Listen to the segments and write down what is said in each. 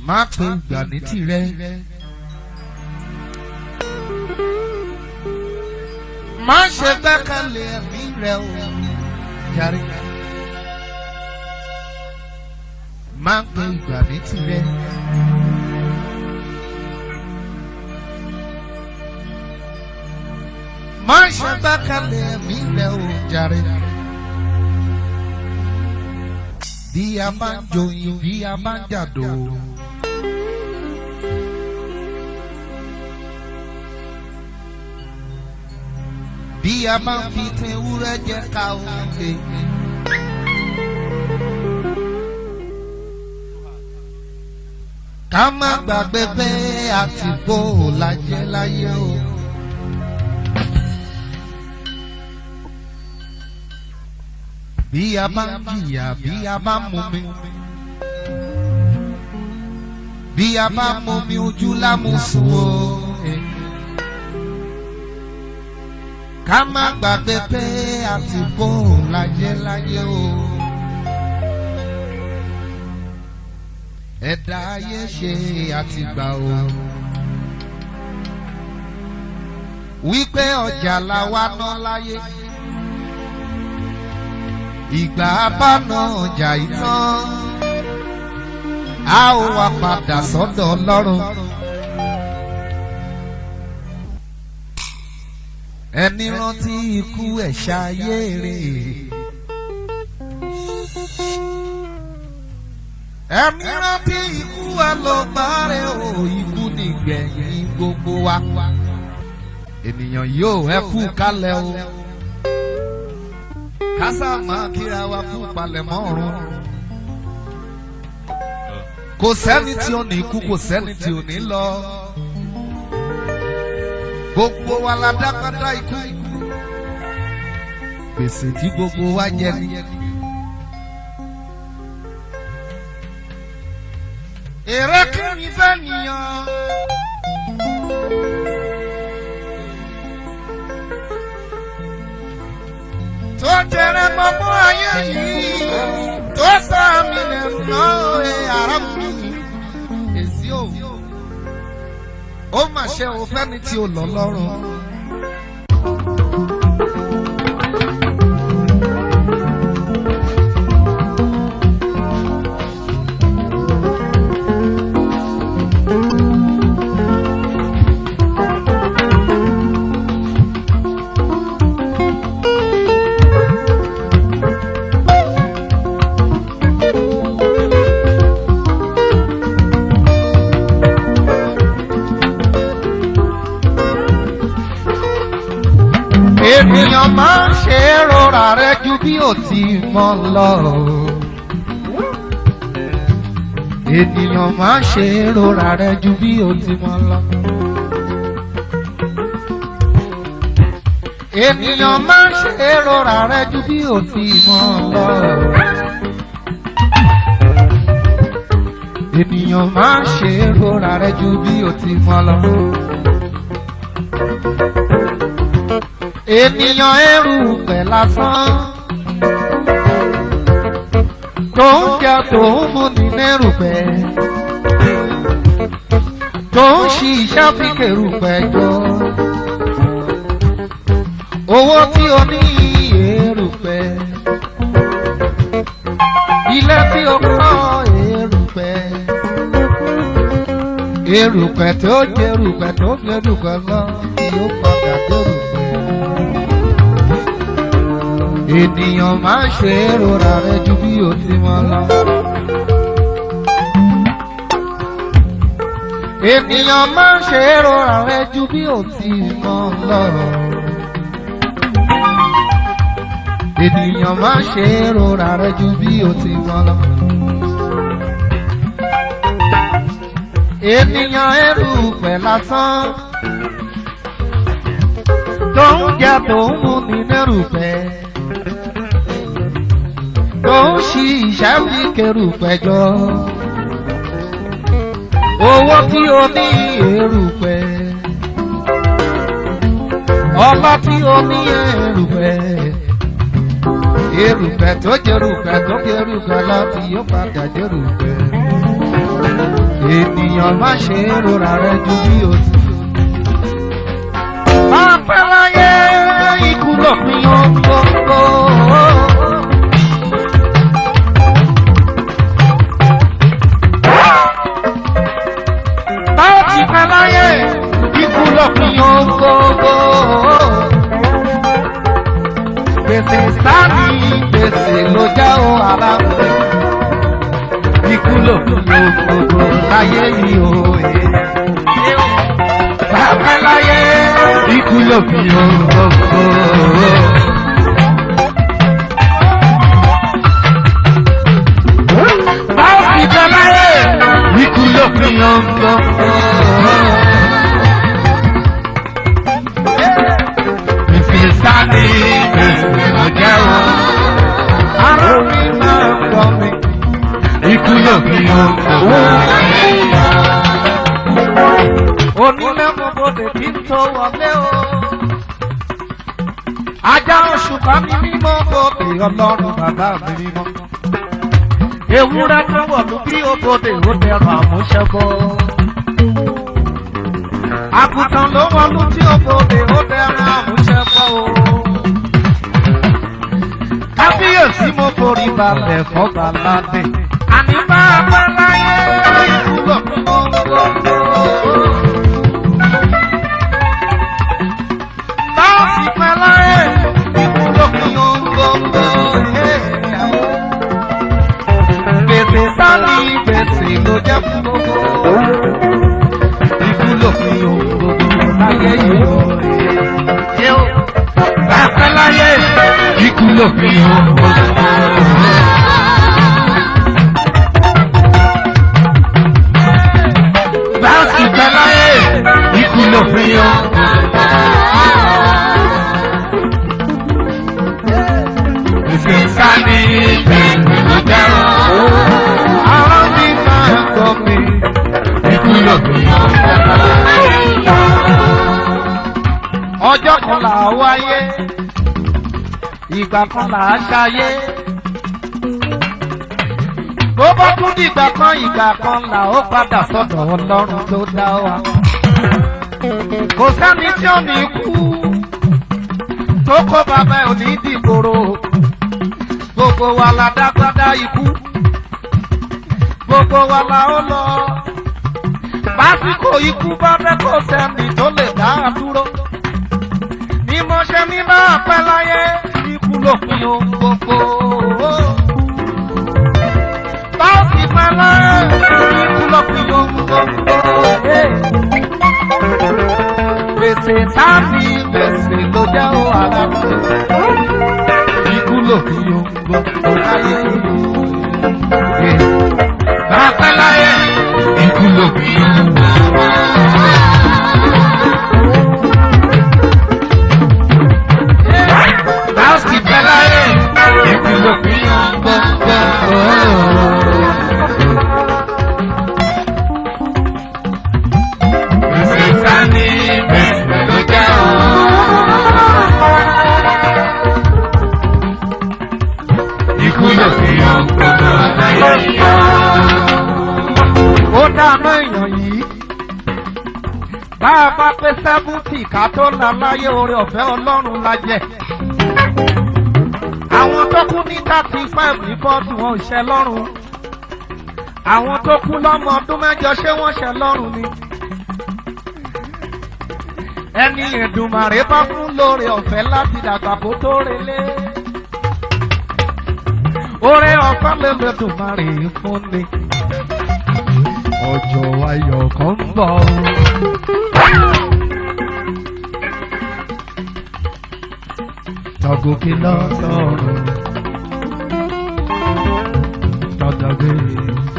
má pe ìgbà ní tirẹ̀. má ṣe gbẹ́kẹ̀lé ẹ̀mí rẹ̀ o jàre. má pe ìgbà ní tirẹ̀. má ṣe gbẹ́kẹ̀lé ẹ̀mí rẹ̀ o jàre. bí a bá ń joyin bí a bá ń jàdó. bí a bá ń fi tin ewúrẹ́ jẹ ká o lè. ká má gbàgbé pé àtìpó lajẹ láyé o. bí a bá ń jìyà bí a bá ń mumi. bí a bá ń mumi ojú lámùsùn o. ká má gbàgbé pé àtìpó lajẹ láyé o. ẹ̀dá ayé ṣe àtìgbà o. wípé ọjà la wá ná láyé. ìgbà bá ná ọjà ìtàn. a ó wá padà sọ́dọ̀ Ọlọ́run. ẹni rántí ikú ẹ̀ ṣayé rè. ẹni rántí ikú ẹ̀ ló bá rẹ̀ o. ikú nìgbẹ̀yìn gbogbo wa. ènìyàn yóò ẹ kú kálẹ̀ o. kásá máa kíra wa kú palẹ̀mọ́ ọ̀run. kò sẹ́ni tí ò ní kú kò sẹ́ni tí ò ní lọ. gbogbo wa la dákadá ikú. gbèsè tí gbogbo wa jẹ ni. èrè kìíní fẹ́ nìyàn. tó jẹrẹ gbogbo ayé yìí tó sàmì lẹ́nu náà ara mi. èsì o ó mà ṣe o fẹ́ni tí o lọ lọ́rùn. ènìyàn máa ń ṣe rọra rẹ ju bí ó ti mọ lọ. ènìyàn máa ń ṣe rọra rẹ ju bí ó ti mọ lọ. ènìyàn máa ń ṣe rọra rẹ ju bí ó ti mọ lọ. ènìyàn máa ń ṣe rọra rẹ ju bí ó ti mọ lọ. ènìyàn erùpẹ̀ lásán tó ń jẹ tó ń mú ní nẹ́rùpẹ̀ tó ń ṣiṣẹ́ fi kèrùpẹ̀ jọ owó tí o ní erùpẹ̀ ilé tí o kọ́ erùpẹ̀ erùpẹ̀ tó jẹ erùpẹ̀ tó jẹ erùpẹ̀ lọ yóò padà dérùpẹ̀. ènìyàn máa ń ṣe rọra rẹ ju bí ó ti mọ lọ. ènìyàn máa ń ṣe rọra rẹ ju bí ó ti mọ lọ. ènìyàn máa ń ṣe rọra rẹ ju bí ó ti mọ lọ. ènìyàn erùpẹ̀ lásán tó ń jẹ tó ń mú ní nẹ́rùpẹ̀ tó ń ṣiṣẹ́ fi kèrùpẹ̀ jọ owó tí o ní erùpẹ̀ ọlá tí o ní erùpẹ̀ erùpẹ̀ tó jẹrùpẹ̀ tó jẹrùpẹ̀ láti yóò padà jẹrùpẹ̀ ènìyàn má ṣe rora rẹ ju bí o ti. máa pẹ́ láyé ikú lópin ohun gbogbo. máa ti pẹ́ láyé ikú lópin ohun gbogbo. gbèsè sáàni gbèsè ló já o ara rẹ. ikú lópin ohun gbogbo láyé yìí o. bàbá láyé ikú lópin ohun gbogbo. bàbá láyé ikú lópin ohun gbogbo. Sani ló jẹ́ o, ara mi máa ń gbọ́ mi, ikú lópin ohun gbogbo. Onílé mo bòde kí n tó wọlé o, ajá oṣù bá mi mímọ́ bòde ọlọ́run bàbá mi mímọ́. Ewúrẹ́ tó wọ̀lú bí ó bòde ó dẹrọ àmúṣẹ́bọ́. Àgùntàn ló wọlú tí ó bòde ó dẹrọ àmúṣẹ́bọ́ o. Kábíyèsí mo forí balẹ̀ fọ́ba ládé. Àní bá a bá láyé ìkúlọ̀ gbogbo. Báàsì pẹ́ láyé ìkúlọ̀ gbogbo. Gbèsè sáni gbèsè ló jẹ́ fún gbogbo. Ìkúlọ̀ gbogbo láyé yìí o. Bàbá láyé ikú lópin ohun gbogbo. Báàsì pẹ́ láyé ikú lópin ohun gbogbo. Gbèsè sáni gbèsè ló jẹ́ o. Ara mi máa ń gbọ́ mi, ikú lópin ohun gbogbo. Ọjọ́ kan là á wáyé, ìgbà kan là á ṣayé. Bó bá tún dìgbà kan là ó padà sọ́dọ̀ Ọlọ́run tó dá wa. Kò sẹ́ni tí ò ní kú, tó kó bàbá ẹ̀ ò ní dìgbòrò. Gbogbo wa la dágbádá ikú, gbogbo wa la ó lọ. Básìkò ikú bá dé kò sẹ́ni tó lè dá a dúró. Ni mo ṣe ní bá pẹ́ láyé ikú lópin ohun gbogbo. Báàsì pẹ́ láyé ikú lópin ohun gbogbo. Gbèsè sáàni gbèsè ló jẹ́ o ara mi. Ikú lópin ohun gbogbo láyé ìlú. Bá pẹ́ láyé ikú lópin ohun gbogbo. Báàsì pẹ́ láyé ikú lópin ohun gbogbo. Gbèsè sáni gbèsè ló jẹ́ o. Ikú lópin ohun gbogbo láyé yìí. Ó dáná èèyàn yìí. Bá a bá pé 70 ká tó la láyé oore ọ̀fẹ́ Ọlọ́run la jẹ. Àwọn tó kú ní 35 ní bọ́ọ̀dù wọn ò ṣẹ lọ́rùn. Àwọn tó kú lọ́mọ ọdún 8 ṣé wọ́n ṣẹ lọ́rùn ni. Ẹni Èdùmàrè bá fún lóore ọ̀fẹ́ láti dàgbà kó tó relé. Oore ọ̀fẹ́ l'Èdùmàrè fún ni. Ọjọ́ ayọ̀ kan ń bọ̀. Tọ́gòkè lọ sọ̀rọ̀. Tọ́gòkè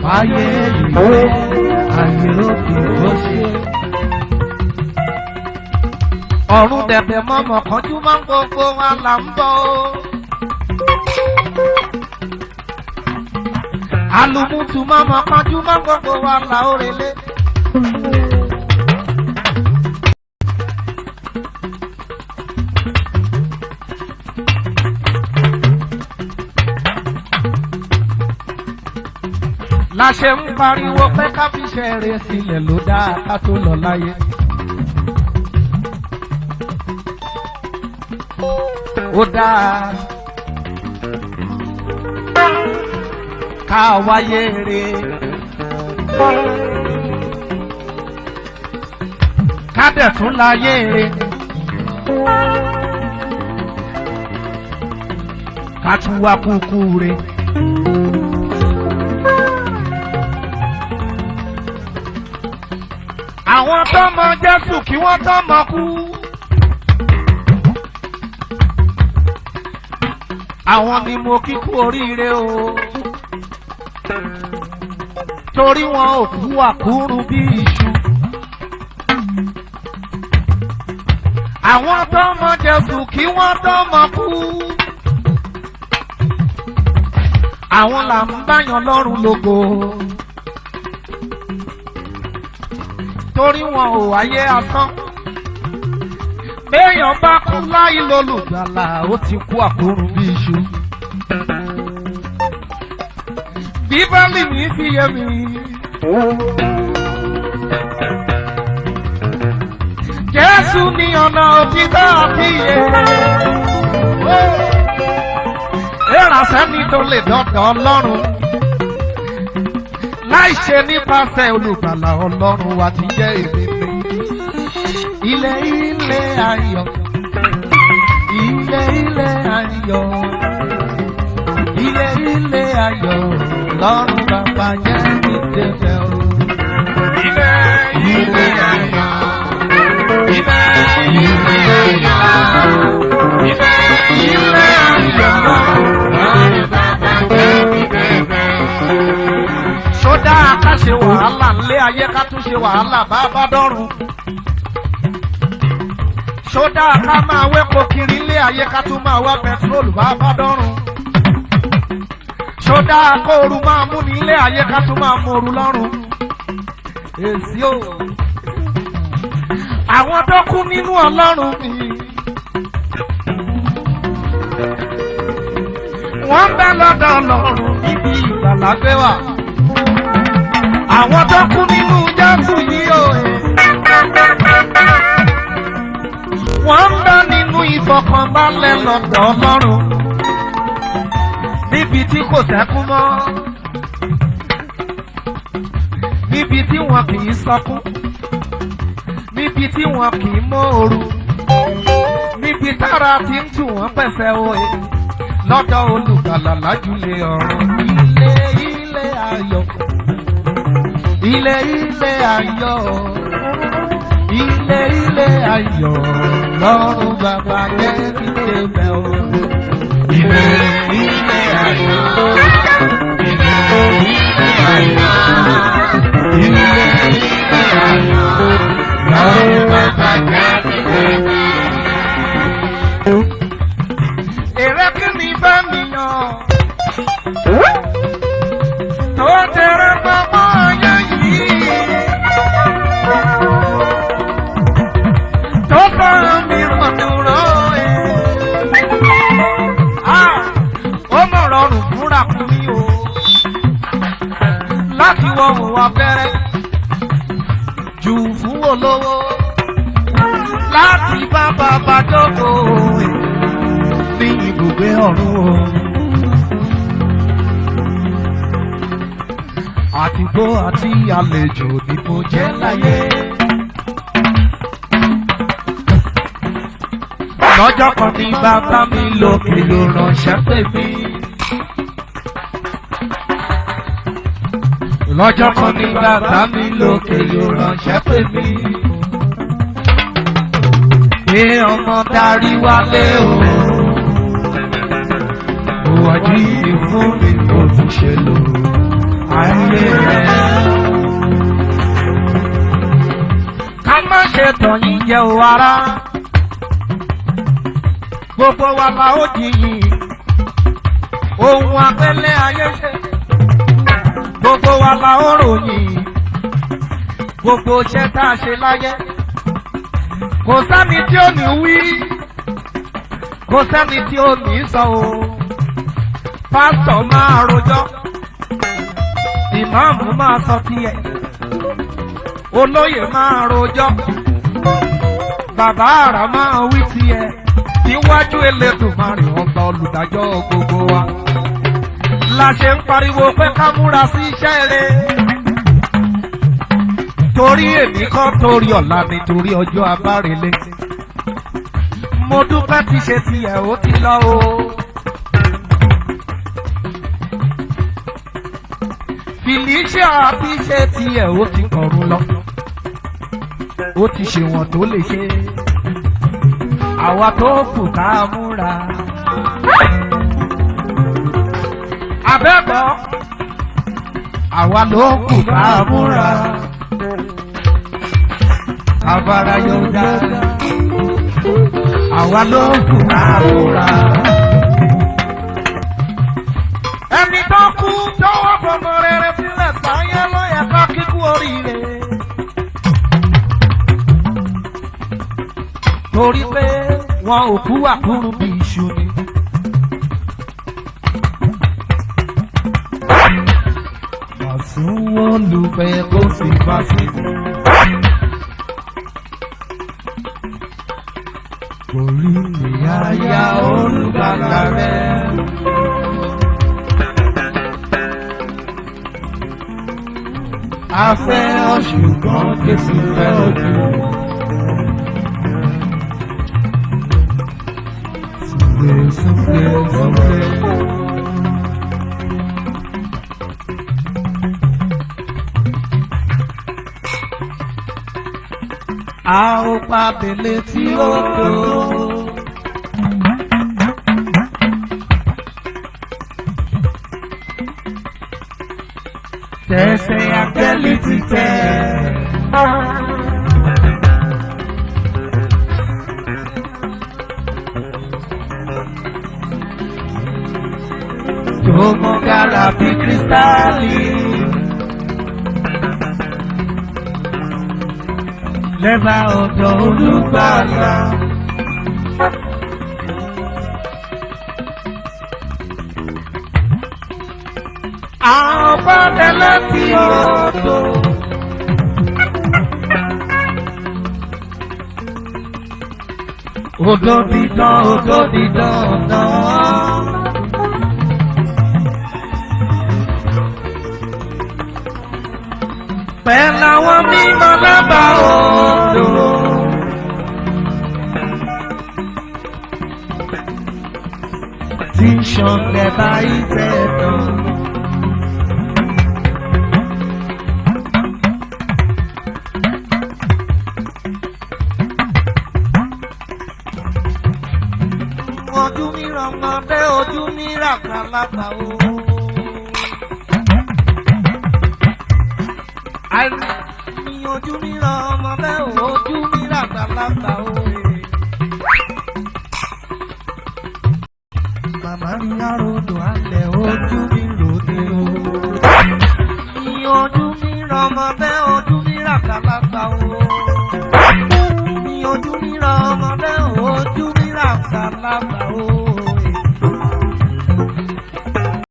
fáyé ìwé ayé òkè ó ṣe. Ọ̀run dẹ̀dẹ̀ mọ́mọ́ kanjú máa ń gbogbo wa là ń bọ̀. Alùmùtù mọ́mọ́ kanjú máa ń gbogbo wa là ó relé. la ṣe ń pariwo pé ká fi ṣẹ̀rẹ̀ sílẹ̀ ló dáa ká tó lọ láyé. Ó dáa ká wáyé rè ká dẹ̀ tún láyé rè ká tún wá kúkú rè. Àwọn tó mọ Jésù kí wọ́n tó mọ kú. Àwọn ni mo kíkú oríire o. Torí wọn ò kú àkúrú bí iṣu. Àwọn tó mọ Jésù kí wọ́n tó mọ kú. Àwọn là ń báyàn lọ́rùn lógo. Torí wọn ò wáyé asán. Béèyàn bá kú láì lólùgbàlà ó ti kú àkúrú bí iṣu. Bíbélì mi fi yé mi. Jésù ní ọ̀nà òtítọ́ àti ìyè. Ìránṣẹ́ni tó lè dọ́dọ̀ Ọlọ́run. Láì ṣe nípasẹ̀ olùgbàlà Ọlọ́run wa ti jẹ́ èmi mi. Ilé ilé ayọ̀. Ilé ilé ayọ̀. Ilé ilé ayọ̀. Lọ́run bàbá jẹ́ mi débẹ̀ o. Ilé ilé ayọ̀. Ilé ilé ayọ̀. Ilé ilé ayọ̀. Lọ́run bàbá jẹ́ mi débẹ̀ o. Sódà ká ṣe wàhálà ńlé ayé ká tún ṣe wàhálà bá bá dọ́run. Sódà ká máa wépo kiri ńlé ayé ká tún máa wá pẹtrólù bá bá dọ́run. Sódà kóoru máa mú ní ilé ayé ká tún máa mú oru lọ́rùn. Èsì o. Àwọn tó kú nínú Ọlọ́run mi. Wọ́n bẹ lọ́dọ̀ Ọlọ́run níbi ìgbàlà gbé wà. Àwọn tó kú nínú Jésù yìí o. Wọ́n ń bẹ nínú ìfọ̀kànbalẹ̀ lọ́dọ̀ Ọlọ́run. Níbi tí kò sẹ́kún mọ́. Níbi tí wọn kì í sọkún. Níbi tí wọn kì í mọ́ ooru. Níbi tára ti ń tù wọ́n pẹ̀sẹ̀ òye. Lọ́dọ̀ olùgbàlà lájúlé ọ̀run. Ilé ilé ayọ̀. Ilé ilé ayọ̀. Ilé ilé ayọ̀. Lọ́run bàbá jẹ́ kí débẹ̀ o. Ilé ilé ayọ̀. Ilé ilé ayọ̀. Ilé ilé ayọ̀. Lọ́run bàbá jẹ́ kí débẹ̀ o. Èrè kí ni bá mi yàn? Tó tẹ̀rẹ̀ gbọ́mọ ayé yìí. Tó bá mi ràn dúró ẹ̀. Ó mọ̀ rọrùn fúnra fún mi o. Láti wọ òun abẹ́rẹ́. Jù fún olówó. Láti bá bàbá jókòó ẹ̀. Ní ibùgbé ọ̀run o. Àtìgbó àti àlejò ni mo jẹ́ láyé. Lọ́jọ́ kan ní bàbá mi lókè ló ránṣẹ́ pè mí. Lọ́jọ́ kan ní bàbá mi lókè ló ránṣẹ́ pè mí. Pé ọmọ darí wálé o. Òwájú yìí fún mi kò tún ṣe lò. Ayé rẹ̀. Ká má ṣe tàn yín jẹ o ara. Gbogbo wa la ó jìyìn. Ohun abẹ́lé ayé ṣe. Gbogbo wa la ó ròyìn. Gbogbo iṣẹ́ tá a ṣe láyé. Kò sẹ́ni tí ò ní wí. Kò sẹ́ni tí ò ní sọ o. Pásítọ̀ máa rojọ́. ìmáàmù máa sọ tiẹ̀ olóyè máa rojọ́ bàbá àrà máa wí tiẹ̀ níwájú Elédùmarè ọba olùdájọ́ gbogbo wa la ṣe ń pariwo pé ká múra sí iṣẹ́ rẹ̀ torí èmi kọ́ torí ọ̀la nítorí ọjọ́ abárelé mo dúpẹ́ ti ṣe tiẹ̀ ó ti lọ o. Felicia ti ṣe tiẹ̀ ó ti kọ̀run lọ ó ti ṣe wọ̀n tó lè ṣe àwa tó kù ká múra. Abẹ́bọ̀ àwa ló kù ká múra abara yóò dá àwa ló kù ká múra. Ẹni tó kú tọwọ́ fọmọ rere sílẹ̀ sáyé ló yẹ ká kíkú oríire. Torí pé wọn ò kú àkúrú bí iṣu ni. Màsùn wọn lùfẹ́ kó sì bá sí. Orí ìyá ya olùgbàlà rẹ̀. A fẹ́ ọ ṣùgbọ́n Jésù fẹ́ ojú. Súnlé súnlé súnlé. A ó pàdé létí odò. Tẹ̀sẹ̀ àgẹ́lì ti tẹ̀. Tó mọ gàrà bí kírísítálì. Lẹ́bàá ọ̀dọ̀ olùgbàlà. Àwọn pàdé láti odò. Odò dídán náà. Pẹ̀lú àwọn mímọ́ lábàá odò. Tí ń ṣọ̀lẹ̀ báyìí tẹ̀ tán. Ojú mi ràn ọmọdé, ojú mi rà kàlábà o. Àìní ojú mi ràn ọmọdé, ojú mi rà kàlábà o. Màmá mi àròdò alẹ̀, ojú mi ròde o. Ní ojú mi ràn ọmọdé, ojú mi rà kàlábà o. Ní ojú mi ràn ọmọdé.